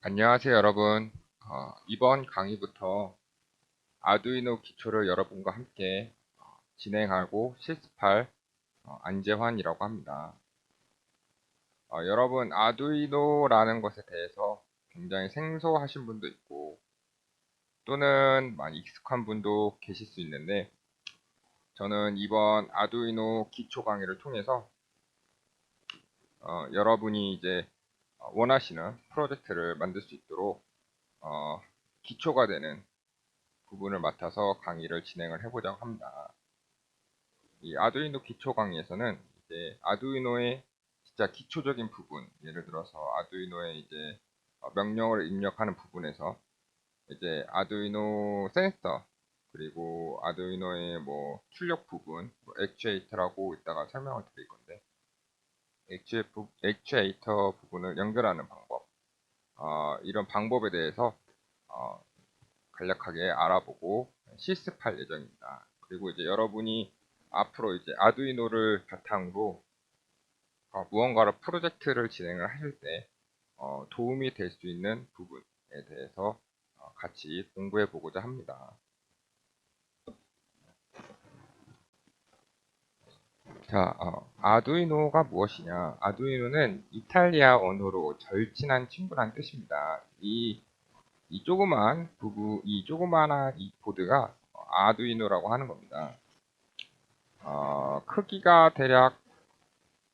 안녕하세요, 여러분. 이번 강의부터 아두이노 기초를 여러분과 함께 진행하고 실습할 안재환이라고 합니다. 여러분, 아두이노라는 것에 대해서 굉장히 생소하신 분도 있고 또는 많이 익숙한 분도 계실 수 있는데 저는 이번 아두이노 기초 강의를 통해서 여러분이 이제 원하시는 프로젝트를 만들 수 있도록 기초가 되는 부분을 맡아서 강의를 진행을 해보자고 합니다. 이 아두이노 기초 강의에서는 이제 아두이노의 진짜 기초적인 부분, 예를 들어서 아두이노의 이제 명령어를 입력하는 부분에서 이제 아두이노 센서 그리고 아두이노의 뭐 출력 부분, 뭐 액추에이터라고 이따가 설명을 드릴 건데 액추에이터 부분을 연결하는 방법, 이런 방법에 대해서 어, 간략하게 알아보고 실습할 예정입니다. 그리고 이제 여러분이 앞으로 이제 아두이노를 바탕으로 무언가를 프로젝트를 진행을 하실 때 도움이 될 수 있는 부분에 대해서 같이 공부해 보고자 합니다. 자, 아두이노가 무엇이냐? 아두이노는 이탈리아 언어로 절친한 친구란 뜻입니다. 이 조그마한 이 보드가 아두이노라고 하는 겁니다. 크기가 대략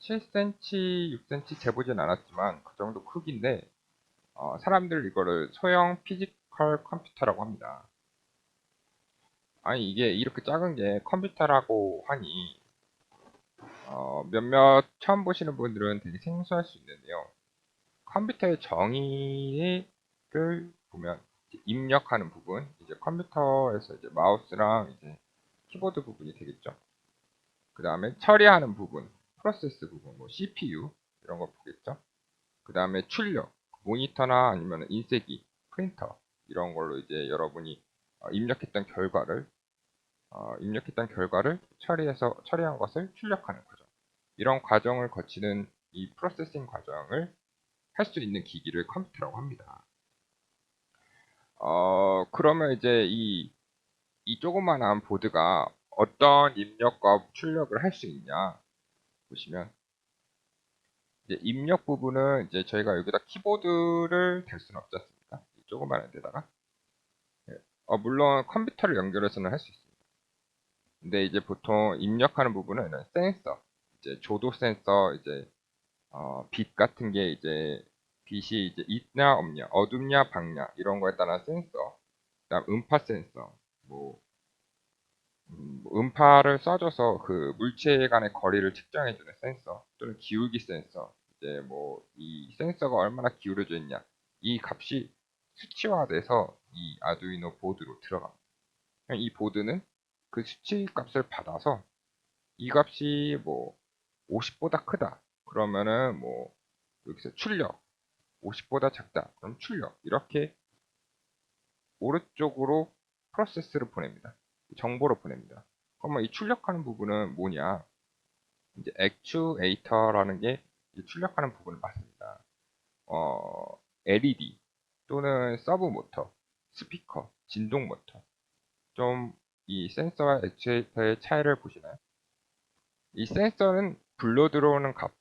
7cm, 6cm 재보진 않았지만 그 정도 크기인데 사람들 이거를 소형 피지컬 컴퓨터라고 합니다. 아니 이게 이렇게 작은 게 컴퓨터라고 하니 몇몇 처음 보시는 분들은 되게 생소할 수 있는데요. 컴퓨터의 정의를 보면 입력하는 부분, 이제 컴퓨터에서 이제 마우스랑 이제 키보드 부분이 되겠죠. 그 다음에 처리하는 부분, 프로세스 부분, 뭐 CPU 이런 거 보겠죠. 그 다음에 출력, 모니터나 아니면 인쇄기, 프린터 이런 걸로 이제 여러분이 입력했던 결과를 처리한 것을 출력하는 과정. 이런 과정을 거치는 이 프로세싱 과정을 할 수 있는 기기를 컴퓨터라고 합니다. 그러면 이제 이 조그만한 보드가 어떤 입력과 출력을 할 수 있냐 보시면 이제 입력 부분은 이제 저희가 여기다 키보드를 댈 수는 없지 않습니까? 이 조그만한 데다가 예. 물론 컴퓨터를 연결해서는 할 수 있습니다. 근데 이제 보통 입력하는 부분은 이런 센서, 이제 조도 센서, 이제 빛 같은 게 이제 빛이 이제 있냐 없냐, 어둡냐 밝냐 이런 거에 따른 센서, 그다음 음파 센서, 뭐, 뭐 음파를 쏴줘서 그 물체 간의 거리를 측정해주는 센서 또는 기울기 센서, 이제 뭐 이 센서가 얼마나 기울어져 있냐 이 값이 수치화돼서 이 아두이노 보드로 들어갑니다. 이 보드는 그 수치 값을 받아서 이 값이 뭐 50보다 크다. 그러면은 뭐 여기서 출력 50보다 작다. 그럼 출력 이렇게 오른쪽으로 프로세스를 보냅니다. 정보를 보냅니다. 그러면 이 출력하는 부분은 뭐냐? 이제 액추에이터라는 게 출력하는 부분을 맞습니다. LED 또는 서브 모터, 스피커, 진동 모터. 좀 이 센서와 액추에이터의 차이를 보시나요? 이 센서는 불러 들어오는 값,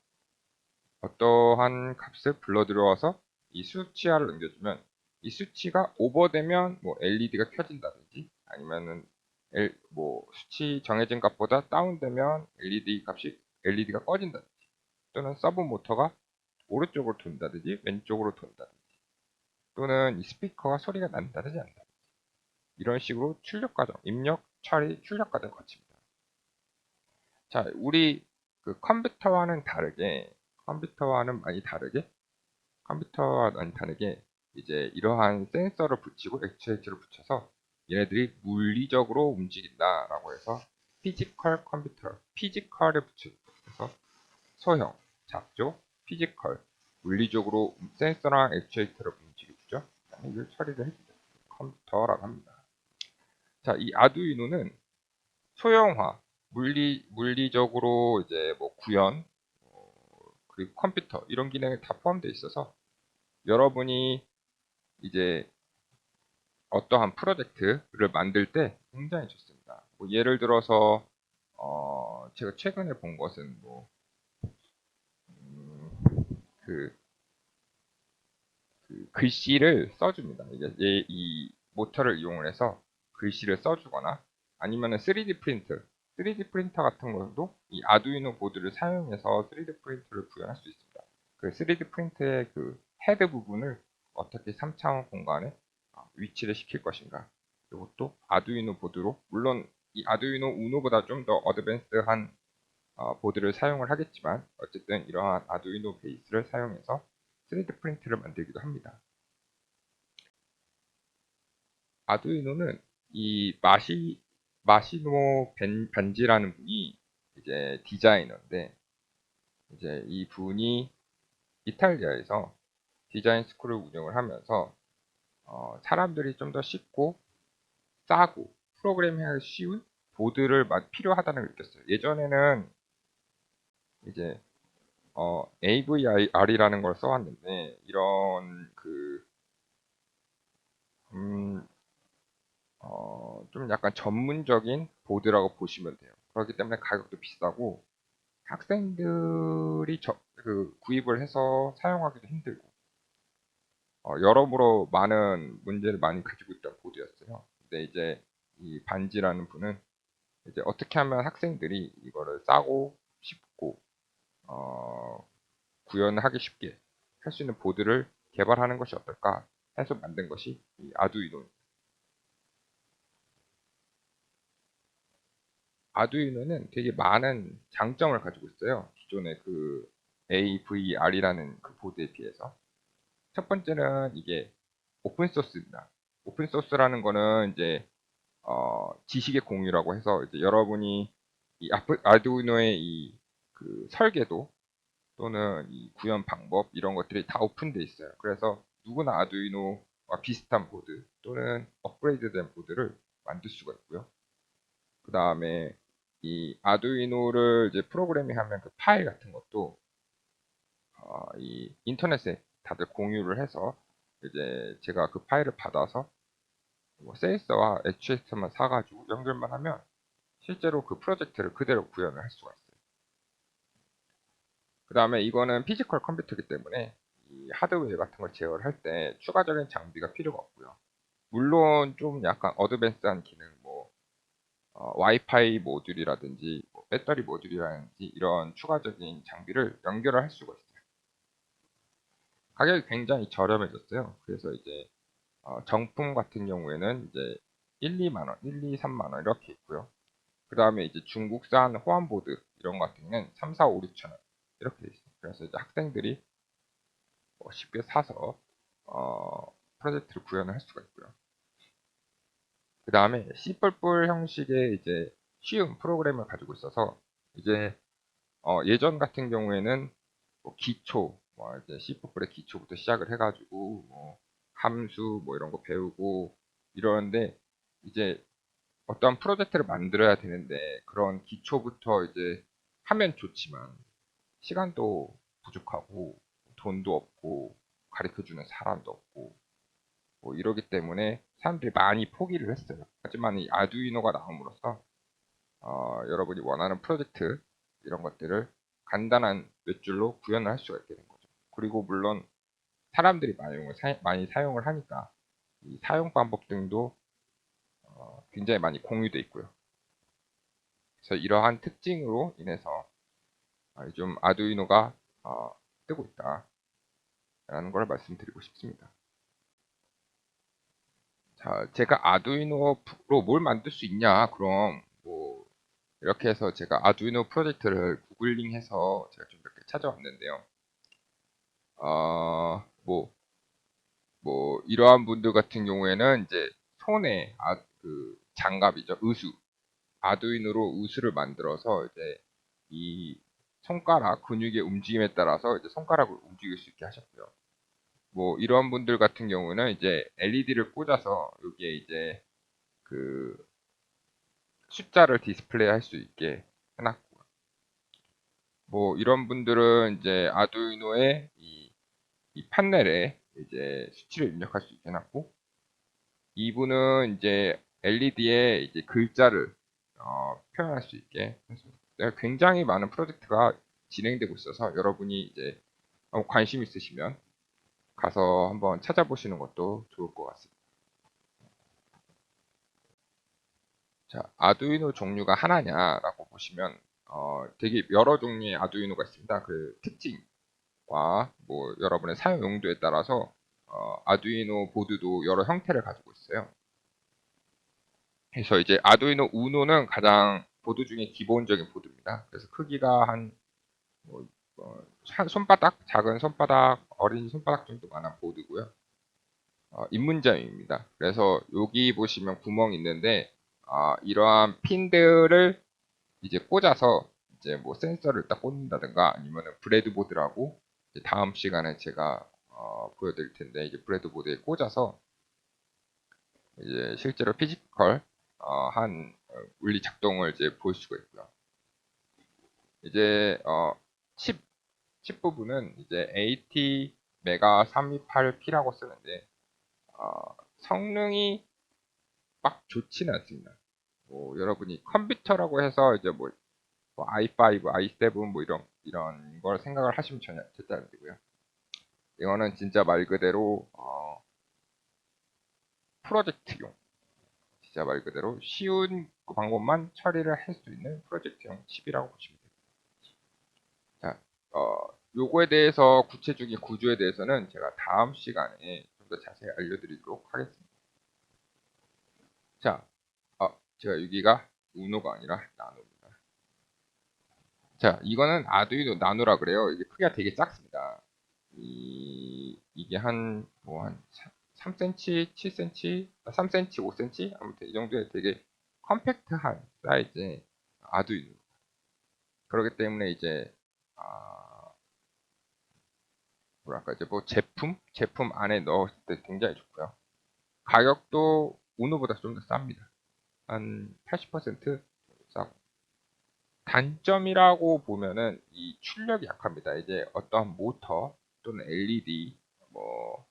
어떠한 값을 불러 들어와서 이 수치화를 넘겨주면 이 수치가 오버되면 뭐 LED가 켜진다든지 아니면은 뭐 수치 정해진 값보다 다운되면 LED가 꺼진다든지 또는 서브 모터가 오른쪽으로 돈다든지 왼쪽으로 돈다든지 또는 이 스피커가 소리가 난다든지 않다. 이런 식으로 출력 과정, 입력, 처리, 출력 과정 거칩니다. 자, 우리 그 컴퓨터와는 많이 다르게 컴퓨터와 많이 다르게 이제 이러한 센서를 붙이고 액추에이터를 붙여서 얘네들이 물리적으로 움직인다라고 해서 피지컬에 붙여서 소형, 작조, 피지컬, 물리적으로 센서랑 액추에이터를 움직여주죠. 이걸 처리를 해주죠. 컴퓨터라고 합니다. 자, 이 아두이노는 소형화, 물리적으로 이제 뭐 구현, 그리고 컴퓨터 이런 기능이 다 포함되어 있어서 여러분이 이제 어떠한 프로젝트를 만들 때 굉장히 좋습니다. 뭐 예를 들어서 제가 최근에 본 것은 뭐 음, 그, 그 글씨를 써줍니다. 이게 이 모터를 이용을 해서 글씨를 써주거나 아니면은 3D 프린터, 3D 프린터 같은 것도 이 아두이노 보드를 사용해서 3D 프린터를 구현할 수 있습니다. 그 3D 프린터의 그 헤드 부분을 어떻게 3차원 공간에 위치를 시킬 것인가. 이것도 아두이노 보드로, 물론 이 아두이노 우노보다 좀 더 어드밴스한 보드를 사용을 하겠지만 어쨌든 이러한 아두이노 베이스를 사용해서 3D 프린트를 만들기도 합니다. 아두이노는 이 마시노 벤지라는 분이 이제 디자이너인데 이제 이 분이 이탈리아에서 디자인 스쿨을 운영을 하면서 사람들이 좀 더 쉽고 싸고 프로그래밍하기 쉬운 보드를 필요하다는 걸 느꼈어요. 예전에는 이제 AVR이라는 걸 써왔는데 이런 음, 좀 약간 전문적인 보드라고 보시면 돼요. 그렇기 때문에 가격도 비싸고 학생들이 구입을 해서 사용하기도 힘들고 여러모로 많은 문제를 많이 가지고 있던 보드였어요. 근데 이제 이 반지라는 분은 이제 어떻게 하면 학생들이 이거를 싸고 쉽고 구현하기 쉽게 할 수 있는 보드를 개발하는 것이 어떨까 해서 만든 것이 이 아두이노입니다. 아두이노는 되게 많은 장점을 가지고 있어요. 기존의 그 AVR이라는 그 보드에 비해서. 첫 번째는 이게 오픈소스입니다. 오픈소스라는 거는 이제 지식의 공유라고 해서 이제 여러분이 이 아두이노의 이 그 설계도 또는 이 구현 방법 이런 것들이 다 오픈되어 있어요. 그래서 누구나 아두이노와 비슷한 보드 또는 업그레이드된 보드를 만들 수가 있고요. 그 다음에 이 아두이노를 이제 프로그래밍하면 그 파일 같은 것도 이 인터넷에 다들 공유를 해서 이제 제가 그 파일을 받아서 뭐 세이스와 HS만 사가지고 연결만 하면 실제로 그 프로젝트를 그대로 구현을 할 수가 있어요. 그 다음에 이거는 피지컬 컴퓨터이기 때문에 이 하드웨어 같은 걸 제어를 할 때 추가적인 장비가 필요가 없고요. 물론 좀 약간 어드밴스한 기능, 뭐 와이파이 모듈이라든지 뭐 배터리 모듈이라든지 이런 추가적인 장비를 연결을 할 수가 있어요. 가격이 굉장히 저렴해졌어요. 그래서 이제 정품 같은 경우에는 이제 1, 2만 원, 1, 2, 3만 원 이렇게 있고요. 그 다음에 이제 중국산 호환보드 이런 거 같은 경우는 3, 4, 5, 6천 원 이렇게 돼 있어요. 그래서 이제 학생들이 쉽게 사서 프로젝트를 구현을 할 수가 있고요. 그 다음에 C++ 형식의 이제 쉬운 프로그램을 가지고 있어서 이제 예전 같은 경우에는 뭐 기초, 뭐 이제 C++의 기초부터 시작을 해가지고 뭐 함수 뭐 이런 거 배우고 이러는데 이제 어떤 프로젝트를 만들어야 되는데 그런 기초부터 이제 하면 좋지만 시간도 부족하고 돈도 없고 가르쳐주는 사람도 없고 뭐 이러기 때문에 사람들이 많이 포기를 했어요. 하지만 이 아두이노가 나옴으로써 여러분이 원하는 프로젝트 이런 것들을 간단한 몇 줄로 구현을 할 수가 있게 된 거죠. 그리고 물론 사람들이 많이 사용을 하니까 이 사용 방법 등도 굉장히 많이 공유되어 있고요. 그래서 이러한 특징으로 인해서 좀 아두이노가 뜨고 있다라는 걸 말씀드리고 싶습니다. 자, 제가 아두이노로 뭘 만들 수 있냐? 그럼 뭐 이렇게 해서 제가 아두이노 프로젝트를 구글링해서 제가 좀 이렇게 찾아왔는데요. 뭐, 이러한 분들 같은 경우에는 이제 손에 그 장갑이죠. 의수. 아두이노로 의수를 만들어서 이제 이 손가락 근육의 움직임에 따라서 이제 손가락을 움직일 수 있게 하셨고요. 뭐 이러한 분들 같은 경우는 이제 LED를 꽂아서 여기에 이제 그 숫자를 디스플레이 할 수 있게 해놨고, 뭐 이런 분들은 이제 아두이노의 이 판넬에 이제 수치를 입력할 수 있게 해놨고, 이 부분은 이제 LED에 이제 글자를 표현할 수 있게 했습니다. 굉장히 많은 프로젝트가 진행되고 있어서 여러분이 이제 관심 있으시면 가서 한번 찾아보시는 것도 좋을 것 같습니다. 자, 아두이노 종류가 하나냐라고 보시면 되게 여러 종류의 아두이노가 있습니다. 그 특징과 뭐 여러분의 사용 용도에 따라서 아두이노 보드도 여러 형태를 가지고 있어요. 그래서 이제 아두이노 우노는 가장 보드 중에 기본적인 보드입니다. 그래서 크기가 뭐, 한 손바닥, 작은 손바닥, 어린 손바닥 정도만한 보드고요. 입문자용입니다. 그래서 여기 보시면 구멍이 있는데 이러한 핀들을 이제 꽂아서 이제 뭐 센서를 딱 꽂는다든가 아니면 브레드보드라고 다음 시간에 제가 보여드릴 텐데 이제 브레드보드에 꽂아서 이제 실제로 피지컬 한 물리 작동을 이제 볼 수가 있고요. 이제 칩 부분은 이제 AT 메가 328P라고 쓰는데 성능이 막 좋지는 않습니다. 뭐 여러분이 컴퓨터라고 해서 이제 뭐 i5, i7 뭐 이런 걸 생각을 하시면 전혀 절대 안 되고요. 이거는 진짜 말 그대로 프로젝트용, 진짜 말 그대로 쉬운 방법만 처리를 할 수 있는 프로젝트용 칩이라고 보시면 됩니다. 자, 요거에 대해서 구체적인 구조에 대해서는 제가 다음 시간에 좀 더 자세히 알려드리도록 하겠습니다. 자, 제가 여기가 우노가 아니라 나노입니다. 자, 이거는 아두이노 나노라 그래요. 이게 크기가 되게 작습니다. 이게 한 3cm, 7cm, 3cm, 5cm? 아무튼 이 정도의 되게 컴팩트한 사이즈의 아두이노. 그렇기 때문에 이제, 뭐랄까, 이제 뭐 제품 안에 넣었을 때 굉장히 좋고요. 가격도 우노보다 좀 더 쌉니다. 한 80% 싸고. 단점이라고 보면은 이 출력이 약합니다. 이제 어떠한 모터 또는 LED, 뭐,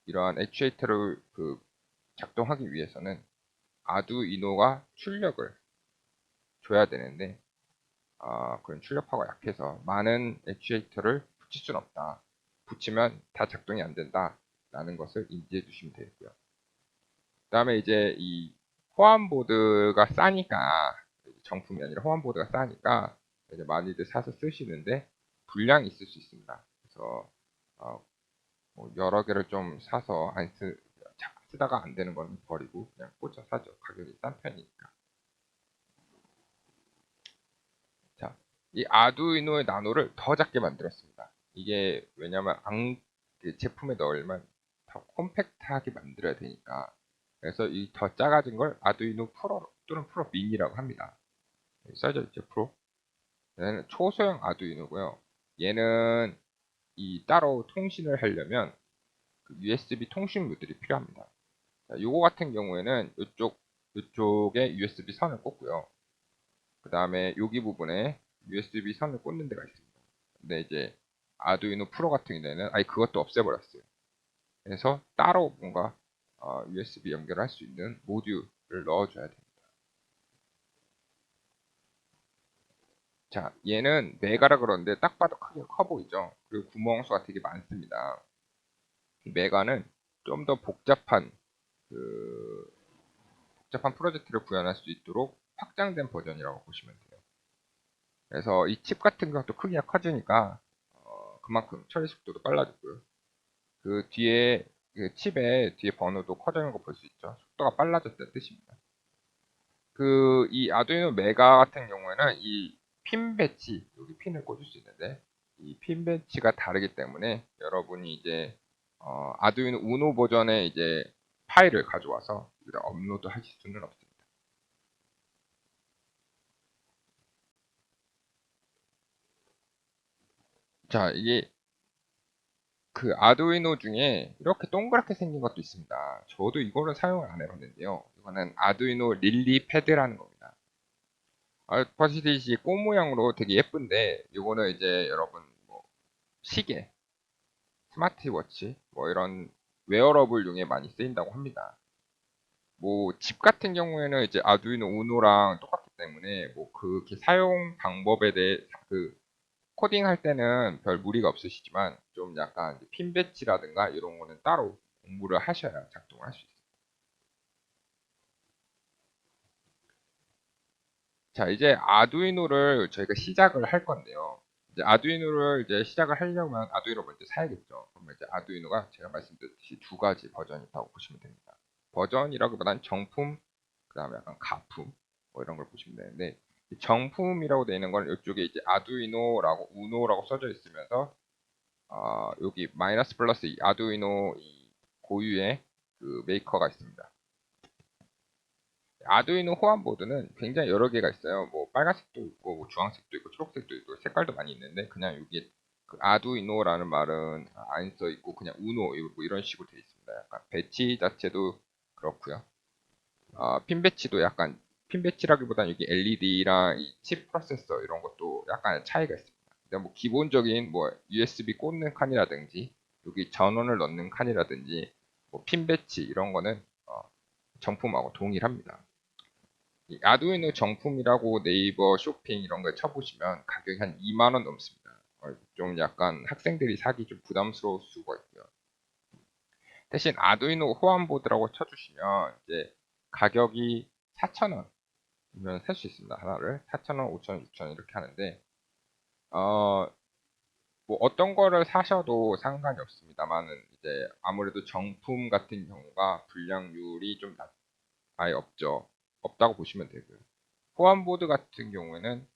이러한 액추에이터를 작동하기 위해서는 아두이노가 출력을 줘야 되는데 그런 출력파가 약해서 많은 액추에이터를 붙일 수는 없다. 붙이면 다 작동이 안 된다. 라는 것을 인지해 주시면 되겠고요. 그 다음에 이제 이 호환보드가 싸니까 정품이 아니라 호환보드가 싸니까 이제 많이들 사서 쓰시는데 불량이 있을 수 있습니다. 그래서 뭐 여러 개를 좀 사서 쓰다가 안 되는 건 버리고 그냥 꽂아 사죠. 가격이 싼 편이니까. 자, 이 아두이노의 나노를 더 작게 만들었습니다. 이게 왜냐면 제품에 넣으면 더 콤팩트하게 만들어야 되니까. 그래서 이 더 작아진 걸 아두이노 프로 또는 프로 미니라고 합니다. 여기 써져 있죠, 프로. 얘는 초소형 아두이노고요. 얘는 이 따로 통신을 하려면 USB 통신무들이 필요합니다. 자, 요거 같은 경우에는 이쪽에 USB 선을 꽂고요. 그 다음에 여기 부분에 USB 선을 꽂는 데가 있습니다. 근데 이제 아두이노 프로 같은 경우에는 아예 그것도 없애버렸어요. 그래서 따로 뭔가 USB 연결할 수 있는 모듈을 넣어줘야 됩니다. 자, 얘는 메가라 그러는데 딱 봐도 크게 커 보이죠? 그리고 구멍수가 되게 많습니다. 메가는 좀 더 복잡한 프로젝트를 구현할 수 있도록 확장된 버전이라고 보시면 돼요. 그래서 이 칩 같은 것도 크기가 커지니까 그만큼 처리 속도도 빨라졌고요. 그 뒤에 그 칩의 뒤에 번호도 커지는 거 볼 수 있죠. 속도가 빨라졌다는 뜻입니다. 이 아두이노 메가 같은 경우에는 이 핀 배치, 여기 핀을 꽂을 수 있는데 이 핀 배치가 다르기 때문에 여러분이 이제 아두이노 우노 버전의 이제 파일을 가져와서 여기다 업로드 하실 수는 없습니다. 자, 이게 그 아두이노 중에 이렇게 동그랗게 생긴 것도 있습니다. 저도 이거를 사용을 안 해봤는데요. 이거는 아두이노 릴리 패드라는 겁니다. 보시듯이 꽃 모양으로 되게 예쁜데 이거는 이제 여러분 뭐 시계 스마트워치, 뭐 이런 웨어러블용에 많이 쓰인다고 합니다. 뭐 집 같은 경우에는 이제 아두이노 우노랑 똑같기 때문에 뭐 그렇게 사용 방법에 대해 그 코딩할 때는 별 무리가 없으시지만 좀 약간 핀 배치라든가 이런 거는 따로 공부를 하셔야 작동을 할 수 있어요. 자, 이제 아두이노를 저희가 시작을 할 건데요. 이제 아두이노를 이제 시작을 하려면 아두이노 먼저 사야겠죠. 그러면 이제 아두이노가 제가 말씀드렸듯이 두 가지 버전이 있다고 보시면 됩니다. 버전이라기보다는 정품, 그 다음에 약간 가품, 뭐 이런 걸 보시면 되는데, 이 정품이라고 되어 있는 건 이쪽에 이제 아두이노라고, 우노라고 써져 있으면서, 여기 마이너스 플러스 이 아두이노 이 고유의 그 메이커가 있습니다. 아두이노 호환보드는 굉장히 여러 개가 있어요. 뭐 빨간색도 있고 뭐 주황색도 있고 초록색도 있고 색깔도 많이 있는데 그냥 여기에 그 아두이노라는 말은 안 써 있고 그냥 우노 뭐 이런 식으로 되어 있습니다. 약간 배치 자체도 그렇고요. 핀 배치도 약간 핀 배치라기보다는 여기 LED랑 이 칩 프로세서 이런 것도 약간 차이가 있습니다. 근데 뭐 기본적인 뭐 USB 꽂는 칸이라든지 여기 전원을 넣는 칸이라든지 뭐 핀 배치 이런 거는 정품하고 동일합니다. 이 아두이노 정품이라고 네이버 쇼핑 이런 거에 쳐보시면 가격이 한 2만 원 넘습니다. 좀 약간 학생들이 사기 좀 부담스러울 수가 있고요. 대신 아두이노 호환보드라고 쳐주시면 이제 가격이 4,000원이면 살 수 있습니다. 하나를 4,000원, 5,000원, 6,000원 이렇게 하는데 뭐 어떤 거를 사셔도 상관이 없습니다만은 이제 아무래도 정품 같은 경우가 불량률이 좀 아예 없죠. 없다고 보시면 되고요. 호환보드 같은 경우에는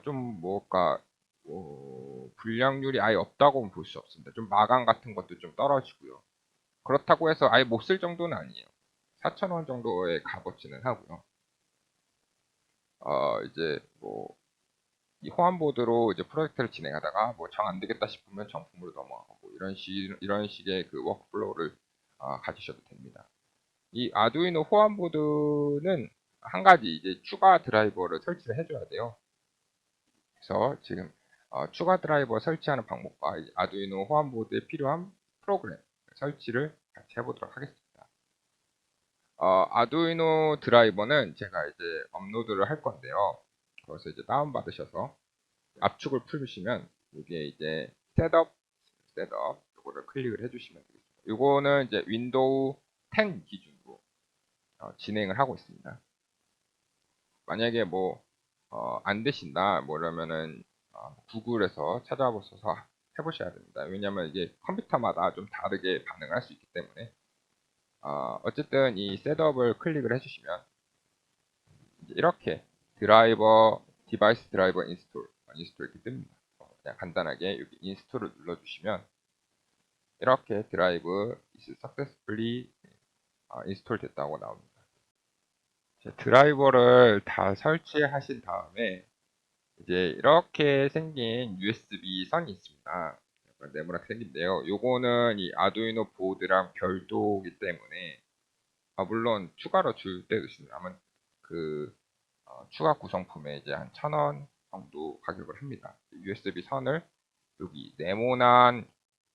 좀 뭐랄까 불량률이 아예 없다고는 볼 수 없습니다. 좀 마감 같은 것도 좀 떨어지고요. 그렇다고 해서 아예 못 쓸 정도는 아니에요. 4,000원 정도의 값어치는 하고요. 이제 뭐 이 호환보드로 이제 프로젝트를 진행하다가 뭐 정 안 되겠다 싶으면 정품으로 넘어가고 뭐 이런 식의 그 워크플로우를 가지셔도 됩니다. 이 아두이노 호환보드는 한 가지 이제 추가 드라이버를 설치를 해줘야 돼요. 그래서 지금 추가 드라이버 설치하는 방법과 이 아두이노 호환보드에 필요한 프로그램 설치를 같이 해보도록 하겠습니다. 아두이노 드라이버는 제가 이제 업로드를 할 건데요. 그래서 이제 다운받으셔서 압축을 풀으시면 여기에 이제 셋업 이거를 클릭을 해주시면 되겠습니다. 이거는 이제 윈도우 10 기준으로 진행을 하고 있습니다. 만약에 뭐 안 되신다 뭐 이러면은 구글에서 찾아보셔서 해보셔야 됩니다. 왜냐하면 이게 컴퓨터마다 좀 다르게 반응할 수 있기 때문에 어쨌든 이 셋업을 클릭을 해주시면 이렇게 드라이버 디바이스 드라이버 인스톨 이렇게 뜹니다. 그냥 간단하게 여기 인스톨을 눌러주시면 이렇게 드라이브 is successfully 인스톨 됐다고 나옵니다. 드라이버를 다 설치하신 다음에 이제 이렇게 생긴 USB 선이 있습니다. 약간 네모나게 생긴데요. 요거는 이 아두이노 보드랑 별도이기 때문에 물론 추가로 줄 때도 있습니다. 아마 그 추가 구성품에 이제 한 1,000원 정도 가격을 합니다. USB 선을 여기 네모난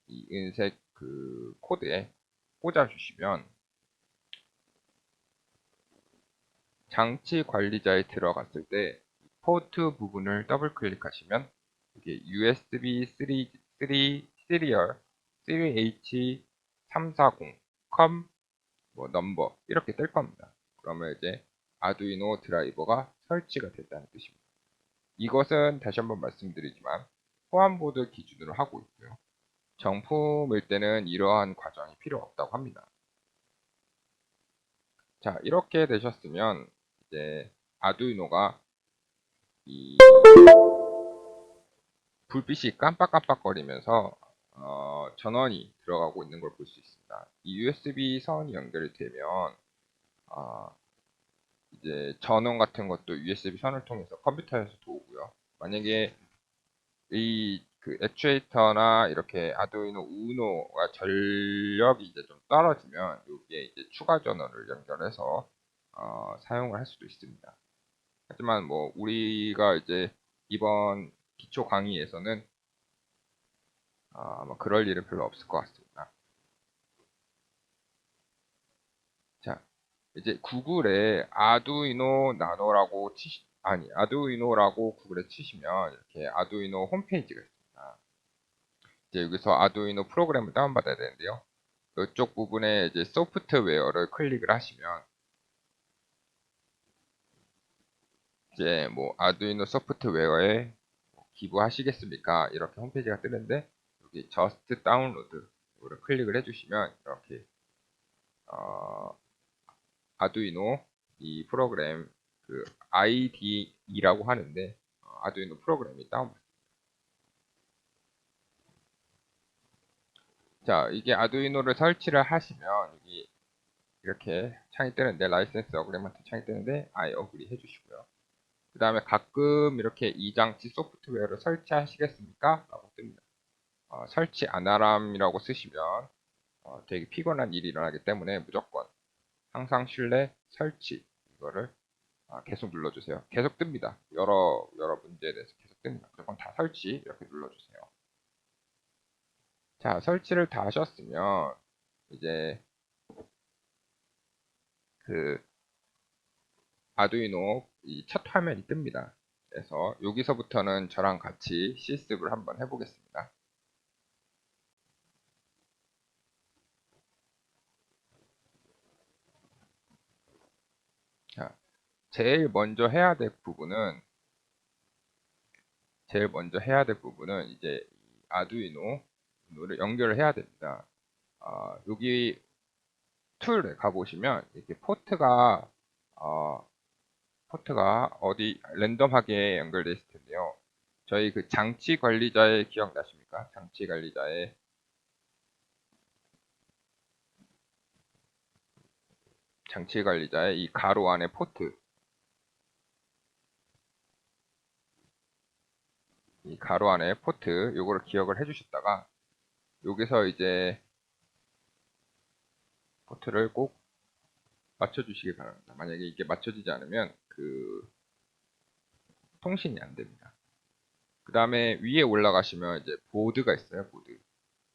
이 은색 그 코드에 꽂아 주시면 장치 관리자에 들어갔을 때 포트 부분을 더블 클릭하시면 이게 USB 3 시리얼 3H340 컴 뭐 넘버 이렇게 뜰 겁니다. 그러면 이제 아두이노 드라이버가 설치가 됐다는 뜻입니다. 이것은 다시 한번 말씀드리지만 호환보드 기준으로 하고 있고요. 정품일 때는 이러한 과정이 필요 없다고 합니다. 자, 이렇게 되셨으면 이제 아두이노가 이 불빛이 깜빡깜빡거리면서 전원이 들어가고 있는 걸 볼 수 있습니다. 이 USB 선이 연결이 되면 이제 전원 같은 것도 USB 선을 통해서 컴퓨터에서도 오고요. 만약에 이 그 액추에이터나 이렇게 아두이노 우노가 전력이 이제 좀 떨어지면 여기에 이제 추가 전원을 연결해서 사용을 할 수도 있습니다. 하지만 뭐 우리가 이제 이번 기초 강의에서는 아마 그럴 일은 별로 없을 것 같습니다. 자, 이제 구글에 아두이노 나노라고 아두이노라고 구글에 치시면 이렇게 아두이노 홈페이지가 있습니다. 이제 여기서 아두이노 프로그램을 다운받아야 되는데요. 이쪽 부분에 이제 소프트웨어를 클릭을 하시면 이제 뭐 아두이노 소프트웨어에 기부하시겠습니까? 이렇게 홈페이지가 뜨는데 여기 just download 이거를 클릭을 해주시면 이렇게 아두이노 이 프로그램 그 IDE라고 하는데 아두이노 프로그램이 다운받습니다. 자, 이게 아두이노를 설치를 하시면 여기 이렇게 창이 뜨는데 라이센스 어그리먼트 창이 뜨는데 I agree 해주시고요. 그 다음에 가끔 이렇게 이 장치 소프트웨어를 설치하시겠습니까? 라고 뜹니다. 설치 안하람이라고 쓰시면 되게 피곤한 일이 일어나기 때문에 무조건 항상 실내 설치 이거를 계속 눌러주세요. 계속 뜹니다. 여러 문제에 대해서 계속 뜹니다. 무조건 다 설치 이렇게 눌러주세요. 자, 설치를 다 하셨으면 이제 그 아두이노 이 첫 화면이 뜹니다. 그래서 여기서부터는 저랑 같이 실습을 한번 해보겠습니다. 자, 제일 먼저 해야 될 부분은 이제 아두이노를 연결을 해야 됩니다. 여기 툴에 가보시면 이렇게 어, 포트가 어디 랜덤하게 연결되어 있을 텐데요. 저희 그 장치 관리자의 기억나십니까? 장치 관리자의 이 가로 안에 포트, 이 가로 안에 포트, 요거를 기억을 해주셨다가 여기서 이제 포트를 꼭 맞춰주시기 바랍니다. 만약에 이게 맞춰지지 않으면 그 통신이 안 됩니다. 그 다음에 위에 올라가시면 이제 보드가 있어요.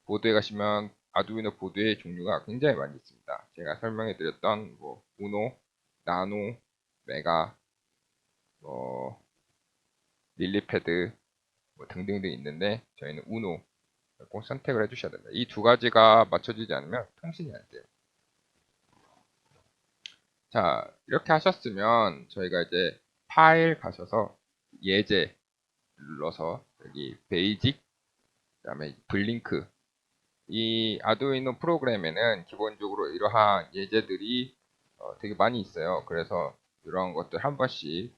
보드에 가시면 아두이노 보드의 종류가 굉장히 많이 있습니다. 제가 설명해 드렸던 뭐 우노, 나노, 메가, 뭐 릴리패드 뭐 등등등 있는데 저희는 우노 꼭 선택을 해주셔야 됩니다. 이 두 가지가 맞춰지지 않으면 통신이 안 돼요. 자, 이렇게 하셨으면 저희가 이제 파일 가셔서 예제 눌러서 여기 베이직, 그다음에 블링크. 이 아두이노 프로그램에는 기본적으로 이러한 예제들이 되게 많이 있어요. 그래서 이런 것들 한 번씩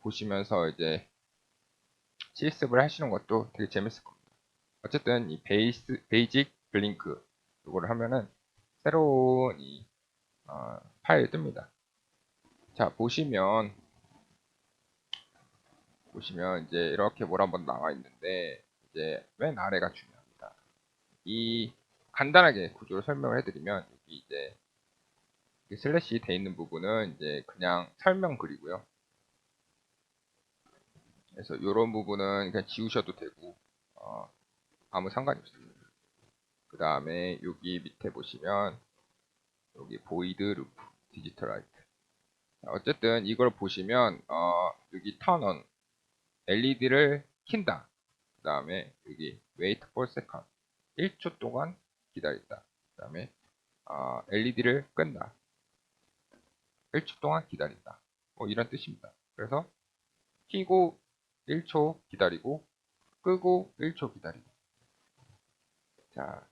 보시면서 이제 실습을 하시는 것도 되게 재밌을 겁니다. 어쨌든 이 베이직 블링크 이거를 하면은 새로운 이 파일이 뜹니다. 자, 보시면 이제 이렇게 뭘 한번 나와 있는데 이제 맨 아래가 중요합니다. 이 간단하게 구조를 설명을 해드리면 여기 이제 슬래시 돼 있는 부분은 이제 그냥 설명 글이고요. 그래서 이런 부분은 그냥 지우셔도 되고 아무 상관이 없습니다. 그 다음에 여기 밑에 보시면 여기 보이드 루프 디지털라이트. 어쨌든 이걸 보시면 여기 턴온 LED를 킨다. 그 다음에 여기 wait for second 1초 동안 기다린다. 그 다음에 LED를 끈다. 1초 동안 기다린다. 뭐 이런 뜻입니다. 그래서 켜고 1초 기다리고 끄고 1초 기다리고. 자,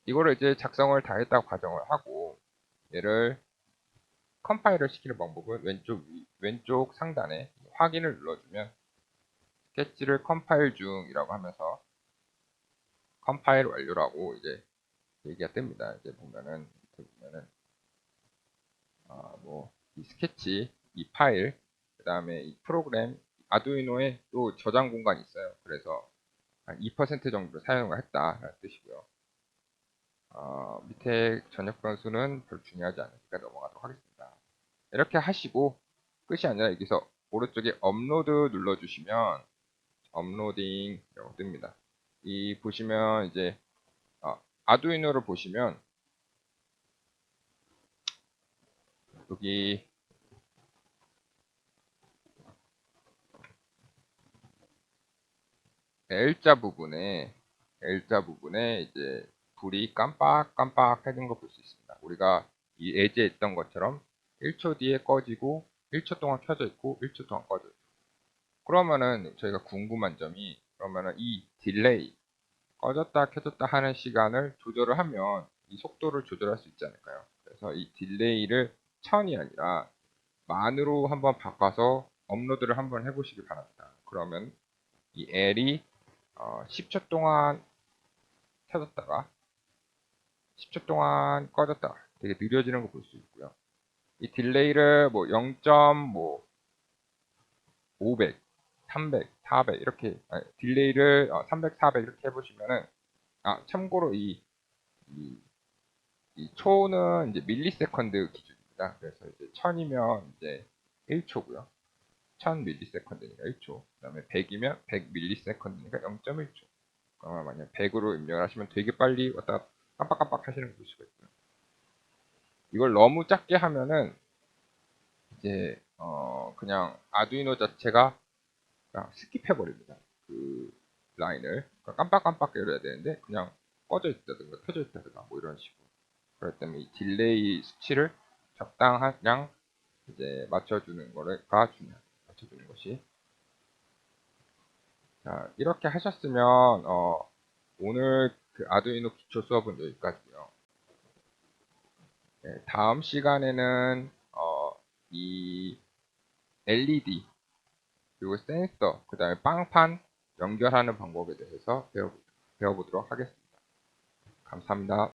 이거를 이제 작성을 다 했다고 가정을 하고 얘를 컴파일을 시키는 방법은 왼쪽 상단에 확인을 눌러주면 스케치를 컴파일 중이라고 하면서 컴파일 완료라고 이제 얘기가 뜹니다. 이제 보면은 뭐이 스케치 이 파일 그 다음에 이 프로그램 아두이노에 또 저장 공간이 있어요. 그래서 한 2% 정도 사용을 했다라는 뜻이고요. 밑에 전역 변수는 별로 중요하지 않으니까 넘어가도록 하겠습니다. 이렇게 하시고 끝이 아니라 여기서 오른쪽에 업로드 눌러주시면 업로딩 이라고 뜹니다. 이 보시면 이제 아두이노를 보시면 여기 L자 부분에 이제 불이 깜빡깜빡 해진 거 볼 수 있습니다. 우리가 이 예제 했던 것처럼 1초 뒤에 꺼지고 1초 동안 켜져 있고 1초 동안 꺼져 있고. 그러면은 저희가 궁금한 점이, 그러면은 이 딜레이 꺼졌다 켜졌다 하는 시간을 조절을 하면 이 속도를 조절할 수 있지 않을까요? 그래서 이 딜레이를 1000이 아니라 만으로 한번 바꿔서 업로드를 한번 해보시기 바랍니다. 그러면 이 L이 10초 동안 켜졌다가 10초 동안 꺼졌다가 되게 느려지는 거 볼 수 있고요. 이 딜레이를 뭐 0.500, 300, 400 이렇게 딜레이를 300, 400 이렇게 해보시면은 참고로 이, 이 초는 이제 밀리세컨드 기준입니다. 그래서 이제 1000이면 이제 1초고요. 1000 밀리세컨드니까 1초. 그 다음에 100이면 100 밀리세컨드니까 0.1초. 그러면 만약 100으로 입력을 하시면 되게 빨리 왔다 깜빡깜빡 하시는 걸 볼 수가 있고요. 이걸 너무 작게 하면은 이제 그냥 아두이노 자체가 그냥 스킵해 버립니다. 그 라인을 그러니까 깜빡깜빡 열어야 되는데 그냥 꺼져 있다든가 켜져 있다든가 뭐 이런 식으로. 그렇기 때문에 이 딜레이 수치를 적당한 양 이제 맞춰주는 거가 중요합니다. 맞춰주는 것이. 자, 이렇게 하셨으면 오늘 그 아두이노 기초 수업은 여기까지고요. 네, 다음 시간에는 이 LED 그리고 센서 그 다음에 빵판 연결하는 방법에 대해서 배워보도록 하겠습니다. 감사합니다.